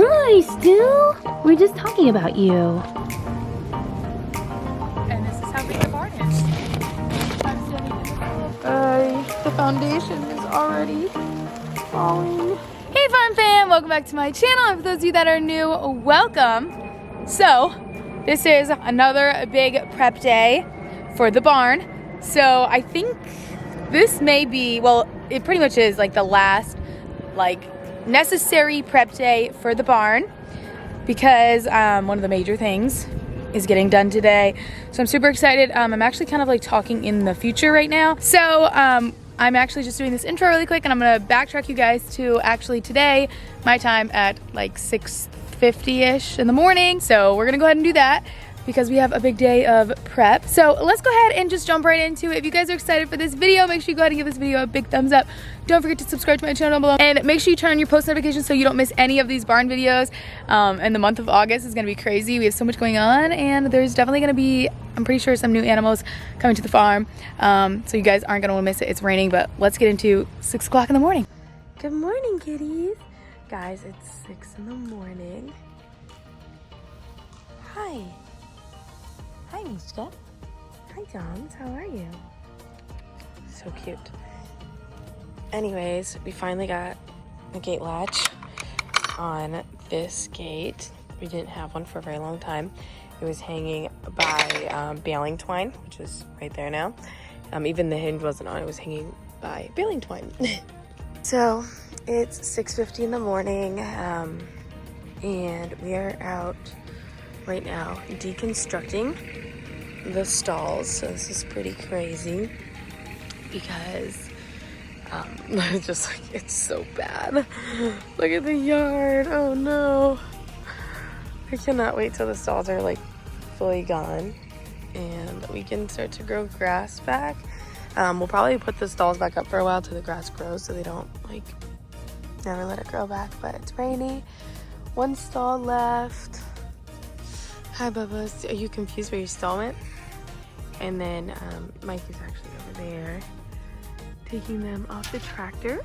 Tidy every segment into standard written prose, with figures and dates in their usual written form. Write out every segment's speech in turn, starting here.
Hi, Stu. We're just talking about you. And this is how big the barn is. The foundation is already falling. Hey farm fam, welcome back to my channel. And for those of you that are new, welcome. So, this is another big prep day for the barn. So I think this may be, well, it pretty much is like the last necessary prep day for the barn, because one of the major things is getting done today. So I'm super excited. I'm actually kind of like talking in the future right now. So I'm actually just doing this intro really quick, and I'm gonna backtrack you guys to actually today, my time at like 6:50-ish in the morning. So we're gonna go ahead and do that because we have a big day of prep. So let's go ahead and just jump right into it. If you guys are excited for this video, make sure you go ahead and give this video a big thumbs up. Don't forget to subscribe to my channel down below, and make sure you turn on your post notifications so you don't miss any of these barn videos. And the month of August is gonna be crazy. We have so much going on, and there's definitely gonna be, I'm pretty sure, some new animals coming to the farm. So you guys aren't gonna wanna miss it. It's raining, but let's get into 6 o'clock in the morning. Good morning, kitties. Guys, it's 6 in the morning. Hi. Hi, Mishka. Hi, Doms. How are you? So cute. Anyways, we finally got a gate latch on this gate. We didn't have one for a very long time. It was hanging by baling twine, which is right there now. Even the hinge wasn't on. It was hanging by baling twine. So it's 6:50 in the morning, and we are out right now deconstructing the stalls. So this is pretty crazy because just like, it's so bad. Look at the yard. Oh no, I cannot wait till the stalls are like fully gone and we can start to grow grass back. We'll probably put the stalls back up for a while till the grass grows, so they don't like never let it grow back. But it's rainy. One stall left. Hi, Bubba. Are you confused where your stall went? And then Mike is actually over there taking them off the tractor.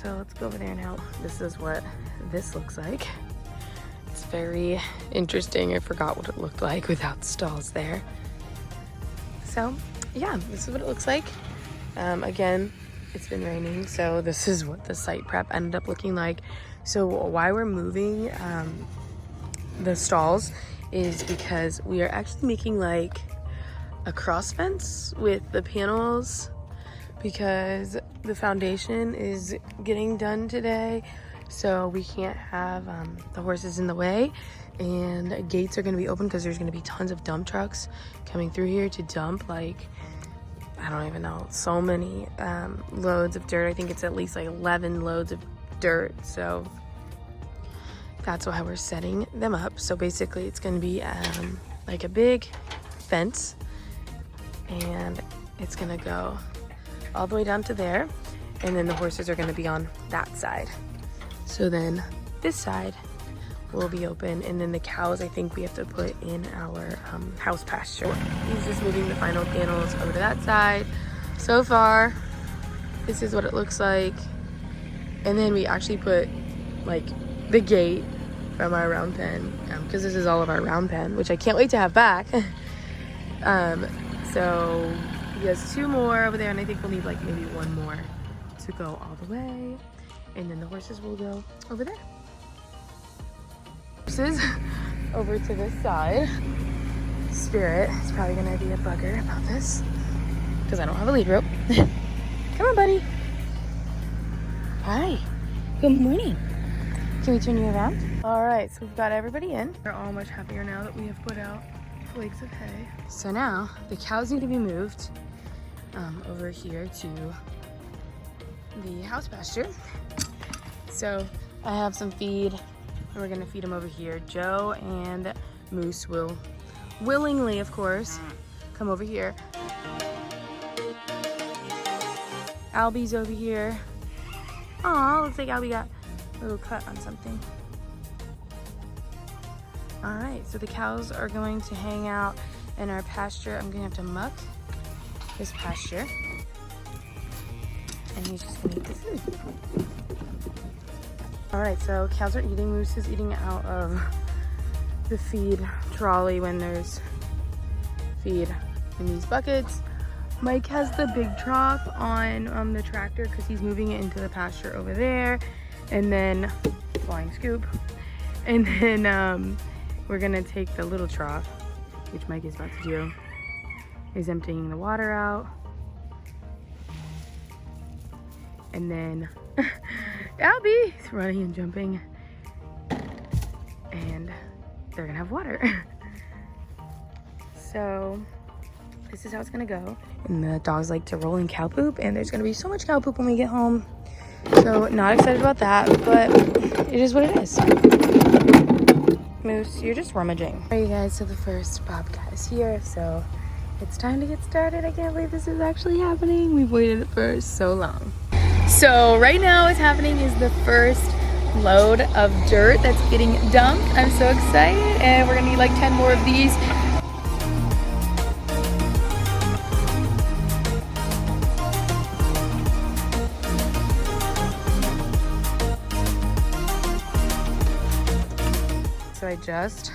So let's go over there now. This is what this looks like. It's very interesting. I forgot what it looked like without stalls there. So yeah, this is what it looks like. Again, it's been raining, so this is what the site prep ended up looking like. So why we're moving the stalls is because we are actually making like a cross fence with the panels, because the foundation is getting done today, so we can't have the horses in the way, and gates are going to be open because there's going to be tons of dump trucks coming through here to dump, like, I don't even know, so many loads of dirt. I think it's at least like 11 loads of dirt. So that's why we're setting them up. So basically it's going to be like a big fence, and it's going to go all the way down to there, and then the horses are going to be on that side. So then this side will be open, and then the cows I think we have to put in our house pasture. He's just moving the final panels over to that side. So far this is what it looks like, and then we actually put like the gate from our round pen, because this is all of our round pen, which I can't wait to have back. So he has 2 more over there, and I think we'll need like maybe 1 more to go all the way, and then the horses will go over there. Horses over to this side. Spirit is probably gonna be a bugger about this because I don't have a lead rope. Come on, buddy. Hi. Good morning. Can we turn you around? All right, so we've got everybody in. They're all much happier now that we have put out flakes of hay. So now the cows need to be moved over here to the house pasture. So I have some feed, and we're gonna feed them over here. Joe and Moose will willingly, of course, come over here. Albie's over here. Aw, looks like Albie got a little cut on something. All right, so the cows are going to hang out in our pasture. I'm gonna have to muck this pasture, and he's just gonna eat the food. All right, so cows are eating. Moose is eating out of the feed trolley when there's feed in these buckets. Mike has the big trough on the tractor because he's moving it into the pasture over there. And then, flying scoop. And then we're gonna take the little trough, which Mike is about to do. He's emptying the water out. And then Albie is running and jumping. And they're gonna have water. So this is how it's gonna go. And the dogs like to roll in cow poop, and there's gonna be so much cow poop when we get home. So not excited about that, but it is what it is. Moose, you're just rummaging. Alright you guys, so the first bobcat is here, so it's time to get started. I can't believe this is actually happening. We've waited for so long. So right now what's happening is the first load of dirt that's getting dumped. I'm so excited, and we're gonna need like 10 more of these. So I just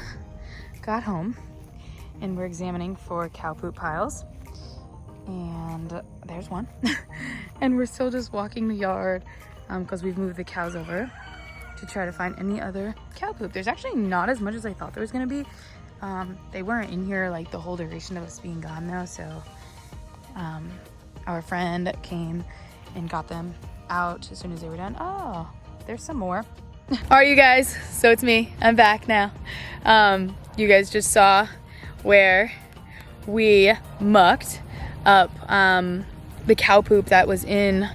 got home and we're examining for cow poop piles, and there's one. And we're still just walking the yard because we've moved the cows over to try to find any other cow poop. There's actually not as much as I thought there was gonna be. They weren't in here like the whole duration of us being gone though, so our friend came and got them out as soon as they were done. Oh, there's some more. All right, you guys, so it's me. I'm back now. You guys just saw where we mucked up the cow poop that was in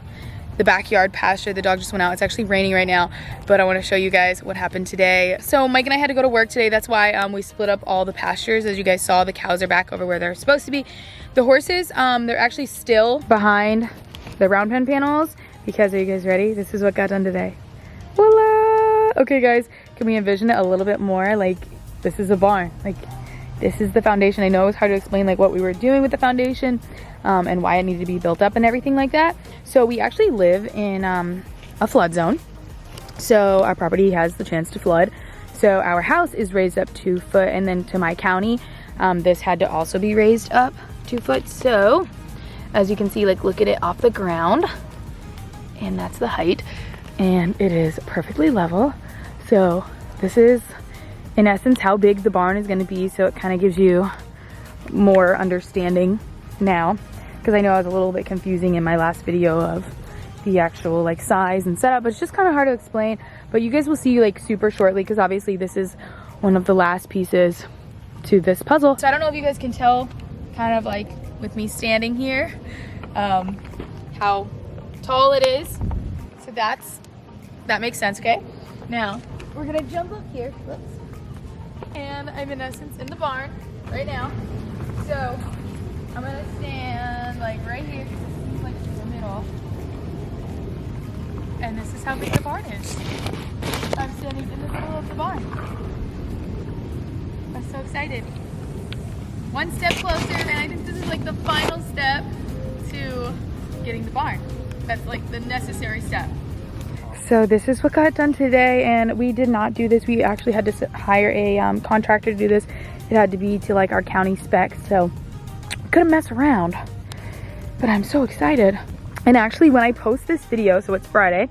the backyard pasture. The dog just went out. It's actually raining right now, but I want to show you guys what happened today. So Mike and I had to go to work today. That's why we split up all the pastures. As you guys saw, the cows are back over where they're supposed to be. The horses, they're actually still behind the round pen panels because, are you guys ready? This is what got done today. Voila! Okay guys, can we envision it a little bit more? Like, this is a barn. Like, this is the foundation. I know it's hard to explain like what we were doing with the foundation and why it needed to be built up and everything like that. So we actually live in a flood zone. So our property has the chance to flood. So our house is raised up 2 foot, and then to my county, this had to also be raised up 2 foot. So as you can see, like, look at it off the ground, and that's the height. And it is perfectly level. So this is in essence how big the barn is going to be, so it kind of gives you more understanding now, because I know I was a little bit confusing in my last video of the actual like size and setup, but it's just kind of hard to explain. But you guys will see like super shortly, because obviously this is one of the last pieces to this puzzle. So I don't know if you guys can tell, kind of like with me standing here, how tall it is. So that makes sense. Okay, now we're gonna jump up here. Whoops. And I'm in essence in the barn right now. So I'm gonna stand like right here, because this is like in the middle. And this is how big the barn is. I'm standing in the middle of the barn. I'm so excited. One step closer, and I think this is like the final step to getting the barn. That's like the necessary step. So this is what got done today, and we did not do this. We actually had to hire a contractor to do this. It had to be to like our county specs, so couldn't mess around. But I'm so excited. And actually, when I post this video, so it's Friday,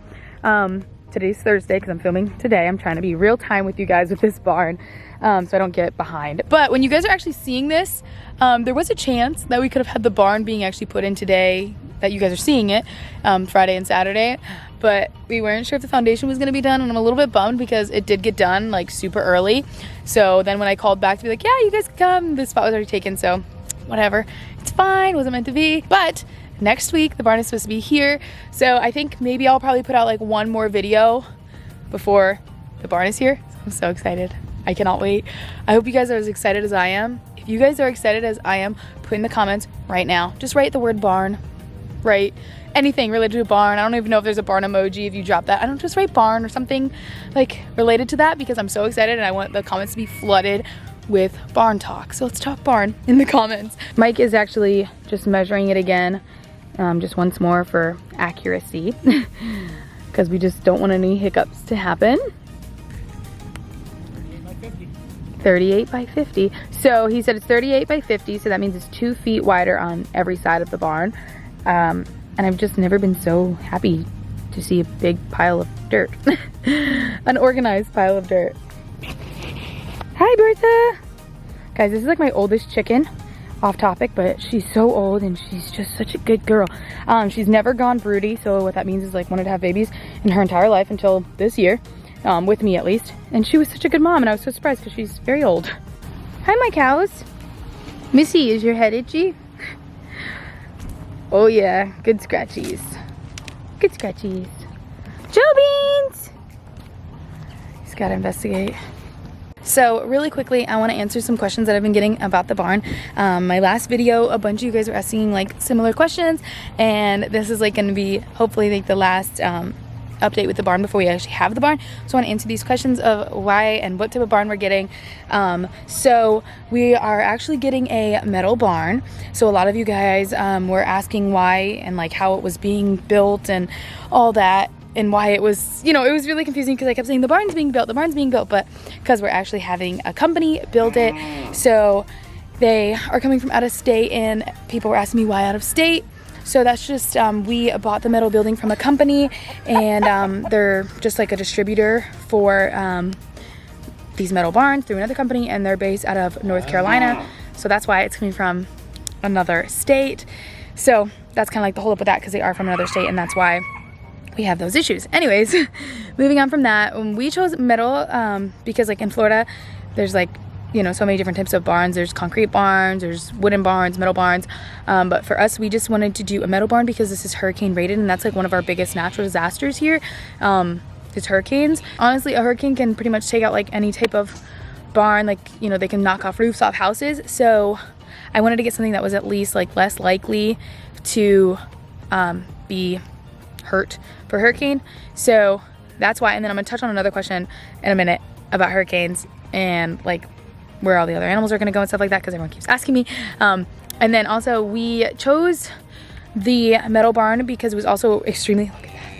today's Thursday because I'm filming today. I'm trying to be real time with you guys with this barn, so I don't get behind. But when you guys are actually seeing this, there was a chance that we could have had the barn being actually put in today, that you guys are seeing it, Friday and Saturday. But we weren't sure if the foundation was going to be done, and I'm a little bit bummed because it did get done like super early. So then when I called back to be like, yeah, you guys can come, the spot was already taken, so whatever, it's fine, wasn't meant to be. But next week the barn is supposed to be here, so I think maybe I'll probably put out like one more video before the barn is here. I'm so excited. I cannot wait. I hope you guys are as excited as I am. If you guys are excited as I am, put in the comments right now. Just write the word barn. Write anything related to a barn. I don't even know if there's a barn emoji. If you drop that, I don't, just write barn or something like related to that, because I'm so excited and I want the comments to be flooded with barn talk. So let's talk barn in the comments. Mike is actually just measuring it again, just once more for accuracy, because because we just don't want any hiccups to happen. 38 by 50. So he said it's 38 by 50, so that means it's 2 feet wider on every side of the barn. And I've just never been so happy to see a big pile of dirt. An organized pile of dirt. Hi, Bertha! Guys, this is like my oldest chicken. Off topic, but she's so old and she's just such a good girl. She's never gone broody, so what that means is like wanted to have babies in her entire life until this year. With me at least. And she was such a good mom, and I was so surprised because she's very old. Hi, my cows. Missy, is your head itchy? Oh yeah, good scratchies. Good scratchies. Joe Beans! He's gotta investigate. So really quickly, I want to answer some questions that I've been getting about the barn. My last video, a bunch of you guys were asking like similar questions, and this is like going to be hopefully like the last update with the barn before we actually have the barn. So I want to answer these questions of why and what type of barn we're getting. So we are actually getting a metal barn. So a lot of you guys were asking why and like how it was being built and all that. And why it was, you know, it was really confusing because I kept saying the barn's being built, but because we're actually having a company build it. So they are coming from out of state, and people were asking me why out of state. So that's just, we bought the metal building from a company, and they're just like a distributor for these metal barns through another company, and they're based out of North Carolina. So that's why it's coming from another state. So that's kind of like the holdup with that, because they are from another state, and that's why we have those issues. Anyways, moving on from that, we chose metal because like in Florida, there's like, you know, so many different types of barns. There's concrete barns, there's wooden barns, metal barns. But for us, we just wanted to do a metal barn because this is hurricane rated, and that's like one of our biggest natural disasters here. Is hurricanes. Honestly, a hurricane can pretty much take out like any type of barn. Like, you know, they can knock off roofs off houses. So I wanted to get something that was at least like less likely to be hurt for hurricane. So that's why. And then I'm gonna touch on another question in a minute about hurricanes and like where all the other animals are gonna go and stuff like that, because everyone keeps asking me. And then also we chose the metal barn because it was also extremely, look at that,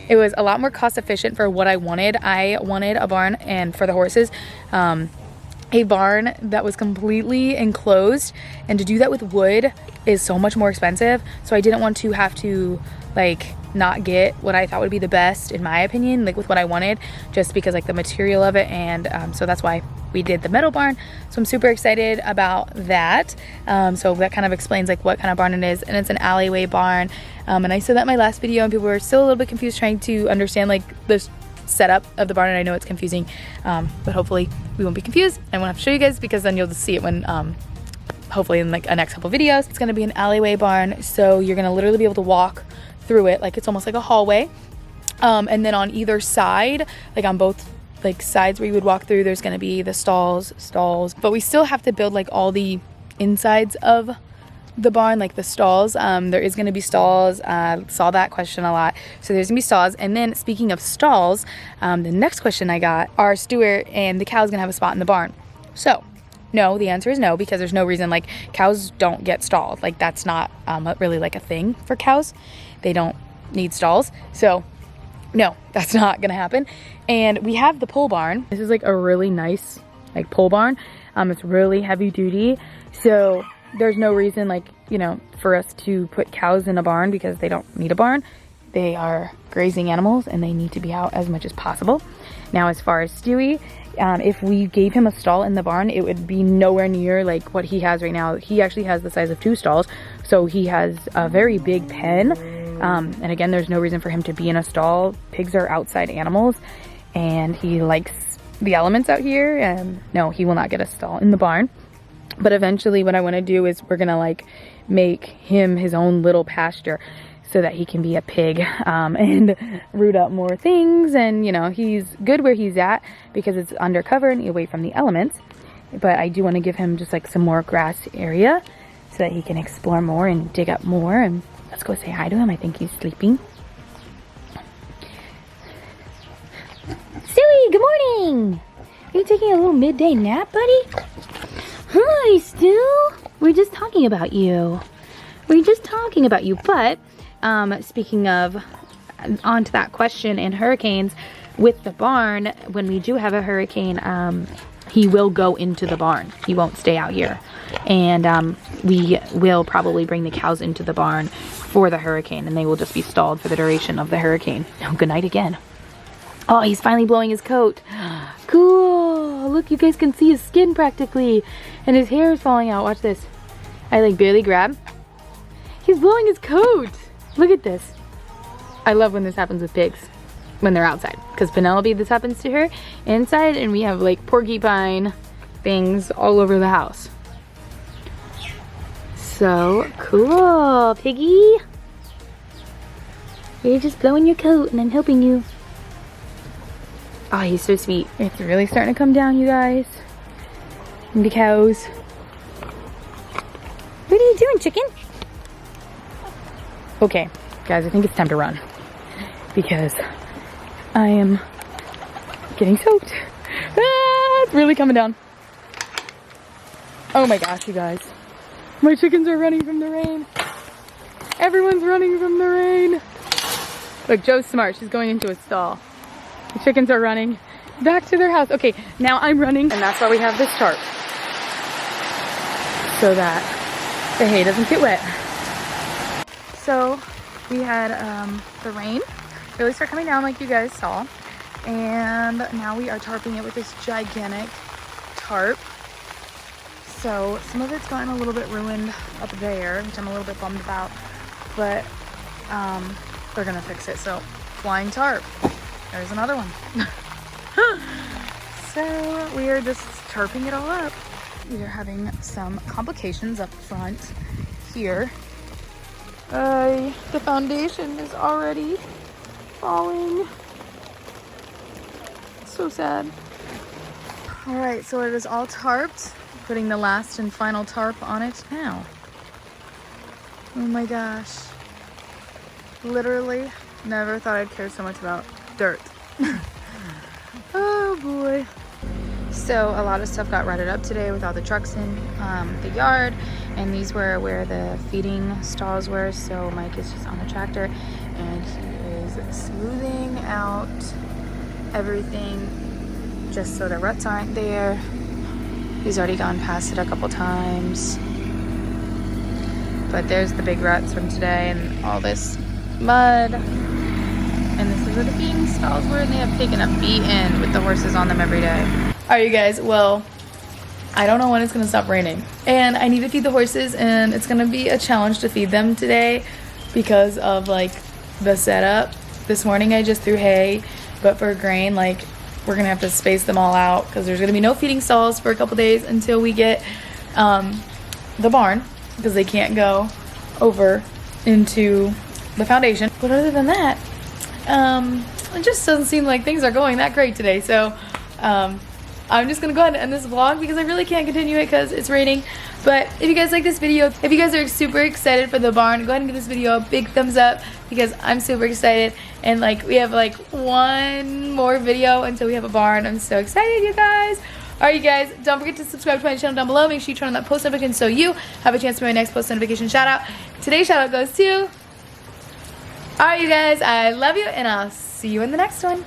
it was a lot more cost efficient for what I wanted. I wanted a barn, and for the horses, a barn that was completely enclosed, and to do that with wood is so much more expensive. So I didn't want to have to like not get what I thought would be the best, in my opinion, like with what I wanted, just because like the material of it. And so that's why we did the metal barn. So I'm super excited about that. So that kind of explains like what kind of barn it is, and it's an alleyway barn. And I said that in my last video, and people were still a little bit confused trying to understand like the setup of the barn, and I know it's confusing, but hopefully we won't be confused. I won't have to show you guys, because then you'll just see it when hopefully in like a next couple videos. It's gonna be an alleyway barn, so you're gonna literally be able to walk through it like it's almost like a hallway, and then on either side, like on both like sides where you would walk through, there's gonna be the stalls, but we still have to build like all the insides of the barn, like the stalls. There is gonna be stalls. Saw that question a lot, so there's gonna be stalls. And then speaking of stalls, the next question I got, are Stuart and the cows gonna have a spot in the barn? So no, the answer is no, because there's no reason. Like, cows don't get stalled. Like, that's not really like a thing for cows. They don't need stalls. So no, that's not gonna happen. And we have the pole barn. This is like a really nice like pole barn. It's really heavy duty, so there's no reason, like, you know, for us to put cows in a barn, because they don't need a barn. They are grazing animals, and they need to be out as much as possible. Now, as far as Stewie, if we gave him a stall in the barn, it would be nowhere near like what he has right now. He actually has the size of 2 stalls, so he has a very big pen. And again, there's no reason for him to be in a stall. Pigs are outside animals, and he likes the elements out here, and no, he will not get a stall in the barn. But eventually what I want to do is we're gonna like make him his own little pasture, so that he can be a pig, and root up more things. And you know, he's good where he's at because it's undercover and away from the elements. But I do want to give him just like some more grass area so that he can explore more and dig up more. And let's go say hi to him. I think he's sleeping. Stewie, good morning. Are you taking a little midday nap, buddy? Hi, Stu. We're just talking about you. But speaking of onto that question and hurricanes, with the barn, when we do have a hurricane, he will go into the barn. He won't stay out here. And we will probably bring the cows into the barn for the hurricane, and they will just be stalled for the duration of the hurricane. Oh, good night again. Oh, he's finally blowing his coat. Cool. Look, you guys can see his skin practically, and his hair is falling out. Watch this. I like barely grab. He's blowing his coat. Look at this. I love when this happens with pigs, when they're outside, because Penelope, this happens to her inside, and we have like porcupine things all over the house. So cool, piggy. You're just blowing your coat and I'm helping you. Oh, he's so sweet. It's really starting to come down, you guys. And the cows. What are you doing, chicken? Okay, guys, I think it's time to run, because I am getting soaked. Ah, it's really coming down. Oh my gosh, you guys. My chickens are running from the rain. Everyone's running from the rain. Look, Joe's smart. She's going into a stall. The chickens are running back to their house. Okay, now I'm running, and that's why we have this tarp, so that the hay doesn't get wet. So we had the rain really start coming down like you guys saw, and now we are tarping it with this gigantic tarp. So some of it's gotten a little bit ruined up there, which I'm a little bit bummed about, but they're gonna fix it. So flying tarp, there's another one. So we are just tarping it all up. We are having some complications up front here. The foundation is already falling. So sad. All right, so it is all tarped. Putting the last and final tarp on it now. Oh my gosh. Literally never thought I'd care so much about dirt. Oh boy. So a lot of stuff got rutted up today with all the trucks in the yard, and these were where the feeding stalls were. So Mike is just on the tractor and he is smoothing out everything just so the ruts aren't there. He's already gone past it a couple times, but there's the big ruts from today and all this mud. And this is where the feeding stalls were, and they have taken a beating with the horses on them every day. All right, you guys, well, I don't know when it's gonna stop raining, and I need to feed the horses, and it's gonna be a challenge to feed them today because of like the setup. This morning I just threw hay, but for grain, like, we're gonna have to space them all out because there's gonna be no feeding stalls for a couple days until we get the barn, because they can't go over into the foundation. But other than that, it just doesn't seem like things are going that great today. So I'm just gonna go ahead and end this vlog because I really can't continue it because it's raining. But if you guys like this video, if you guys are super excited for the barn, go ahead and give this video a big thumbs up because I'm super excited. And like, we have like one more video until we have a barn. I'm so excited, you guys. All right, you guys, don't forget to subscribe to my channel down below. Make sure you turn on that post notification so you have a chance for my next post notification shout out. Today's shout out goes to, all right, you guys, I love you, and I'll see you in the next one.